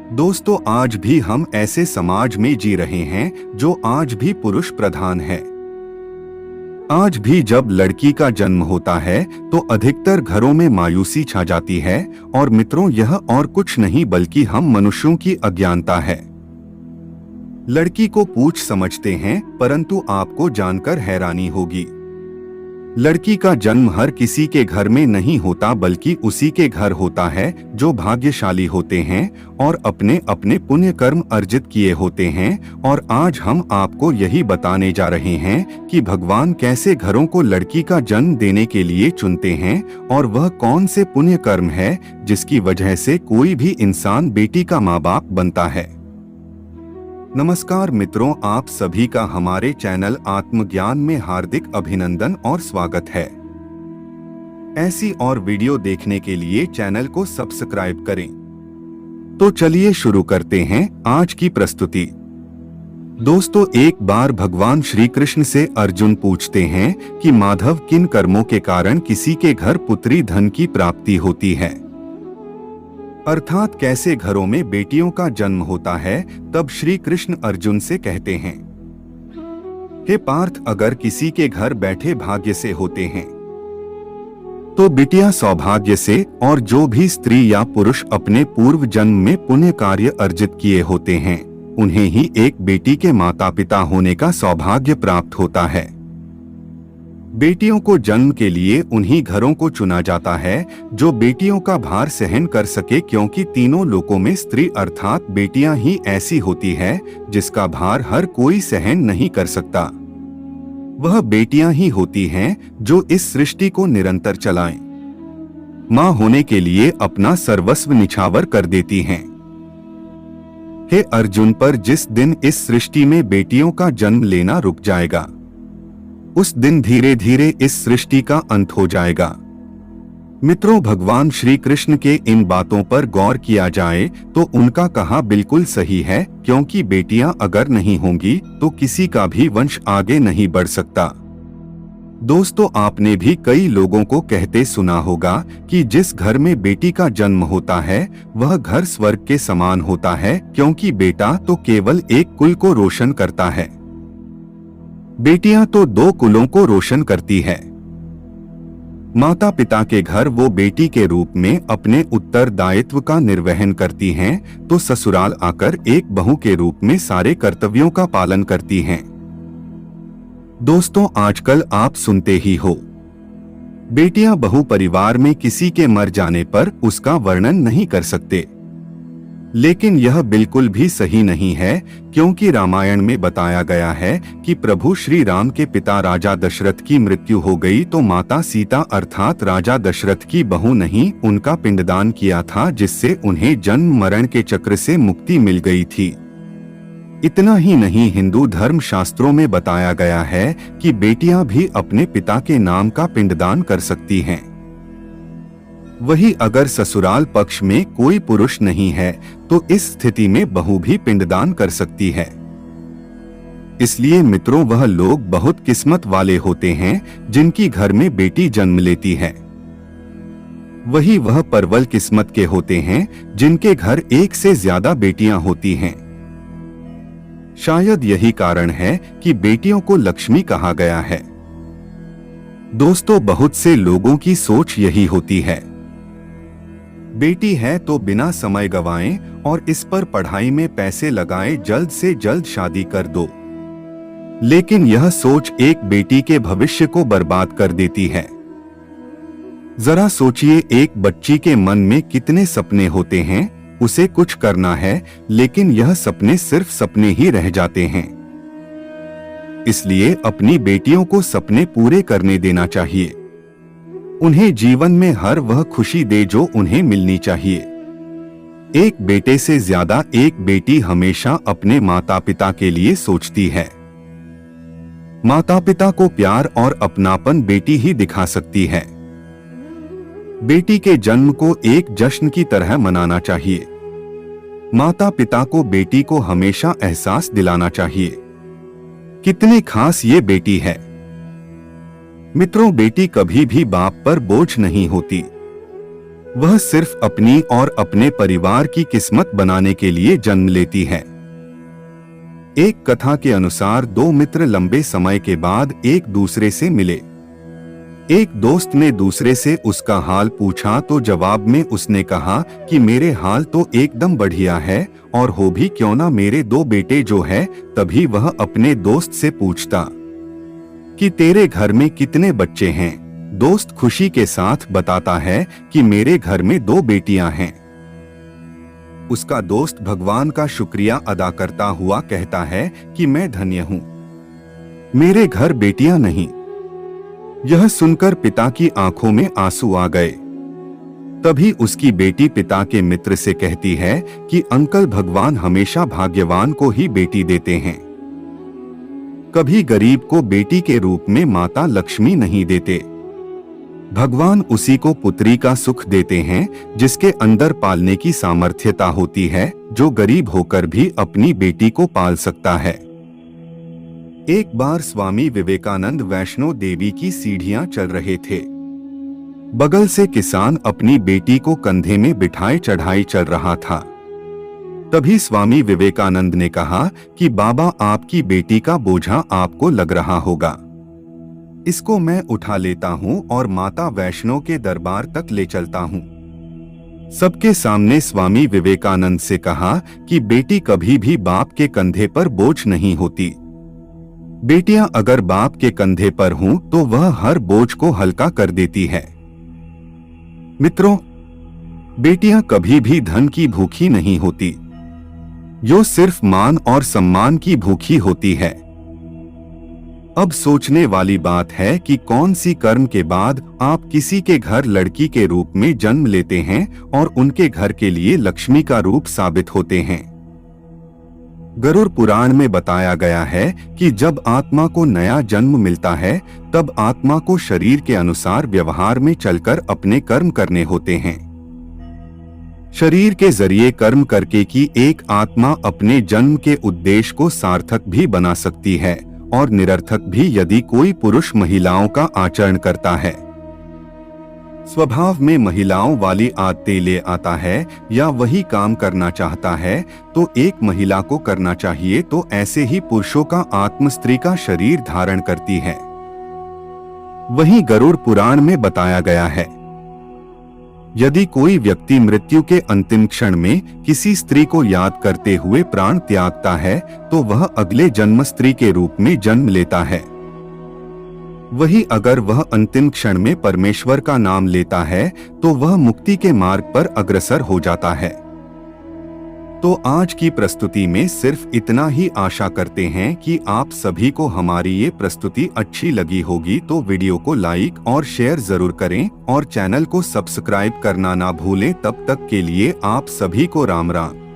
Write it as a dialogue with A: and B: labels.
A: दोस्तों, आज भी हम ऐसे समाज में जी रहे हैं जो आज भी पुरुष प्रधान है। आज भी जब लड़की का जन्म होता है तो अधिकतर घरों में मायूसी छा जाती है। और मित्रों, यह और कुछ नहीं बल्कि हम मनुष्यों की अज्ञानता है। लड़की को पूछ समझते हैं, परंतु आपको जानकर हैरानी होगी, लड़की का जन्म हर किसी के घर में नहीं होता, बल्कि उसी के घर होता है जो भाग्यशाली होते हैं और अपने अपने पुण्य कर्म अर्जित किए होते हैं। और आज हम आपको यही बताने जा रहे हैं कि भगवान कैसे घरों को लड़की का जन्म देने के लिए चुनते हैं और वह कौन से पुण्य कर्म है जिसकी वजह से कोई भी इंसान बेटी का माँ बाप बनता है। नमस्कार मित्रों, आप सभी का हमारे चैनल आत्मज्ञान में हार्दिक अभिनंदन और स्वागत है। ऐसी और वीडियो देखने के लिए चैनल को सब्सक्राइब करें। तो चलिए शुरू करते हैं आज की प्रस्तुति। दोस्तों, एक बार भगवान श्री कृष्ण से अर्जुन पूछते हैं कि माधव, किन कर्मों के कारण किसी के घर पुत्री धन की प्राप्ति होती है, अर्थात कैसे घरों में बेटियों का जन्म होता है। तब श्री कृष्ण अर्जुन से कहते हैं, हे पार्थ, अगर किसी के घर बैठे भाग्य से होते हैं तो बिटिया सौभाग्य से, और जो भी स्त्री या पुरुष अपने पूर्व जन्म में पुण्य कार्य अर्जित किए होते हैं उन्हें ही एक बेटी के माता पिता होने का सौभाग्य प्राप्त होता है। बेटियों को जन्म के लिए उन्हीं घरों को चुना जाता है जो बेटियों का भार सहन कर सके, क्योंकि तीनों लोकों में स्त्री अर्थात बेटियां ही ऐसी होती है जिसका भार हर कोई सहन नहीं कर सकता। वह बेटियां ही होती हैं जो इस सृष्टि को निरंतर चलाएं, मां होने के लिए अपना सर्वस्व निछावर कर देती हैं। हे अर्जुन, पर जिस दिन इस सृष्टि में बेटियों का जन्म लेना रुक जाएगा उस दिन धीरे धीरे इस सृष्टि का अंत हो जाएगा। मित्रों, भगवान श्री कृष्ण के इन बातों पर गौर किया जाए तो उनका कहा बिल्कुल सही है, क्योंकि बेटियां अगर नहीं होंगी तो किसी का भी वंश आगे नहीं बढ़ सकता। दोस्तों, आपने भी कई लोगों को कहते सुना होगा कि जिस घर में बेटी का जन्म होता है वह घर स्वर्ग के समान होता है, क्योंकि बेटा तो केवल एक कुल को रोशन करता है, बेटियां तो दो कुलों को रोशन करती है। माता पिता के घर वो बेटी के रूप में अपने उत्तरदायित्व का निर्वहन करती हैं, तो ससुराल आकर एक बहू के रूप में सारे कर्तव्यों का पालन करती हैं। दोस्तों, आजकल आप सुनते ही हो, बेटियां बहू परिवार में किसी के मर जाने पर उसका वर्णन नहीं कर सकते। लेकिन यह बिल्कुल भी सही नहीं है, क्योंकि रामायण में बताया गया है कि प्रभु श्री राम के पिता राजा दशरथ की मृत्यु हो गई तो माता सीता अर्थात राजा दशरथ की बहू नहीं, उनका पिंडदान किया था, जिससे उन्हें जन्म मरण के चक्र से मुक्ति मिल गई थी। इतना ही नहीं, हिंदू धर्म शास्त्रों में बताया गया है कि बेटियां भी अपने पिता के नाम का पिंडदान कर सकती हैं। वही अगर ससुराल पक्ष में कोई पुरुष नहीं है तो इस स्थिति में बहू भी पिंडदान कर सकती है। इसलिए मित्रों, वह लोग बहुत किस्मत वाले होते हैं जिनकी घर में बेटी जन्म लेती है। वही वह परवल किस्मत के होते हैं जिनके घर एक से ज्यादा बेटियां होती हैं। शायद यही कारण है कि बेटियों को लक्ष्मी कहा गया है। दोस्तों, बहुत से लोगों की सोच यही होती है, बेटी है तो बिना समय गवाएं और इस पर पढ़ाई में पैसे लगाएं, जल्द से जल्द शादी कर दो। लेकिन यह सोच एक बेटी के भविष्य को बर्बाद कर देती है। जरा सोचिए, एक बच्ची के मन में कितने सपने होते हैं, उसे कुछ करना है लेकिन यह सपने सिर्फ सपने ही रह जाते हैं। इसलिए अपनी बेटियों को सपने पूरे करने देना चाहिए। उन्हें जीवन में हर वह खुशी दे जो उन्हें मिलनी चाहिए। एक बेटे से ज्यादा एक बेटी हमेशा अपने माता पिता के लिए सोचती है। माता पिता को प्यार और अपनापन बेटी ही दिखा सकती है। बेटी के जन्म को एक जश्न की तरह मनाना चाहिए। माता पिता को बेटी को हमेशा एहसास दिलाना चाहिए कितनी खास ये बेटी है। मित्रों, बेटी कभी भी बाप पर बोझ नहीं होती। वह सिर्फ अपनी और अपने परिवार की किस्मत बनाने के लिए जन्म लेती है। एक कथा के अनुसार दो मित्र लंबे समय के बाद एक दूसरे से मिले। एक दोस्त ने दूसरे से उसका हाल पूछा तो जवाब में उसने कहा कि मेरे हाल तो एकदम बढ़िया है, और हो भी क्यों ना मेरे दो बेटे जो है। तभी वह अपने दोस्त से पूछता कि तेरे घर में कितने बच्चे हैं। दोस्त खुशी के साथ बताता है कि मेरे घर में दो बेटियां हैं। उसका दोस्त भगवान का शुक्रिया अदा करता हुआ कहता है कि मैं धन्य हूं, मेरे घर बेटियां नहीं। यह सुनकर पिता की आंखों में आंसू आ गए। तभी उसकी बेटी पिता के मित्र से कहती है कि अंकल, भगवान हमेशा भाग्यवान को ही बेटी देते हैं, कभी गरीब को बेटी के रूप में माता लक्ष्मी नहीं देते। भगवान उसी को पुत्री का सुख देते हैं जिसके अंदर पालने की सामर्थ्यता होती है, जो गरीब होकर भी अपनी बेटी को पाल सकता है। एक बार स्वामी विवेकानंद वैष्णो देवी की सीढ़ियां चल रहे थे। बगल से किसान अपनी बेटी को कंधे में बिठाए चढ़ाई चल रहा था। तभी स्वामी विवेकानंद ने कहा कि बाबा, आपकी बेटी का बोझा आपको लग रहा होगा, इसको मैं उठा लेता हूँ और माता वैष्णो के दरबार तक ले चलता हूँ। सबके सामने स्वामी विवेकानंद से कहा कि बेटी कभी भी बाप के कंधे पर बोझ नहीं होती। बेटियां अगर बाप के कंधे पर हों तो वह हर बोझ को हल्का कर देती है। मित्रों, बेटियां कभी भी धन की भूखी नहीं होती, जो सिर्फ मान और सम्मान की भूखी होती है। अब सोचने वाली बात है कि कौन सी कर्म के बाद आप किसी के घर लड़की के रूप में जन्म लेते हैं और उनके घर के लिए लक्ष्मी का रूप साबित होते हैं। गरुड़ पुराण में बताया गया है कि जब आत्मा को नया जन्म मिलता है तब आत्मा को शरीर के अनुसार व्यवहार में चलकर अपने कर्म करने होते हैं। शरीर के जरिए कर्म करके की एक आत्मा अपने जन्म के उद्देश्य को सार्थक भी बना सकती है और निरर्थक भी यदि कोई पुरुष महिलाओं का आचरण करता है। स्वभाव में महिलाओं वाली आदतें ले आता है या वही काम करना चाहता है तो एक महिला को करना चाहिए, तो ऐसे ही पुरुषों का आत्म स्त्री का शरीर धारण करती है। वहीं गरुड़ पुराण में बताया गया है, यदि कोई व्यक्ति मृत्यु के अंतिम क्षण में किसी स्त्री को याद करते हुए प्राण त्यागता है तो वह अगले जन्म स्त्री के रूप में जन्म लेता है। वही अगर वह अंतिम क्षण में परमेश्वर का नाम लेता है तो वह मुक्ति के मार्ग पर अग्रसर हो जाता है। तो आज की प्रस्तुति में सिर्फ इतना ही आशा करते हैं कि आप सभी को हमारी ये प्रस्तुति अच्छी लगी होगी, तो वीडियो को लाइक और शेयर जरूर करें और चैनल को सब्सक्राइब करना ना भूलें। तब तक के लिए आप सभी को राम राम।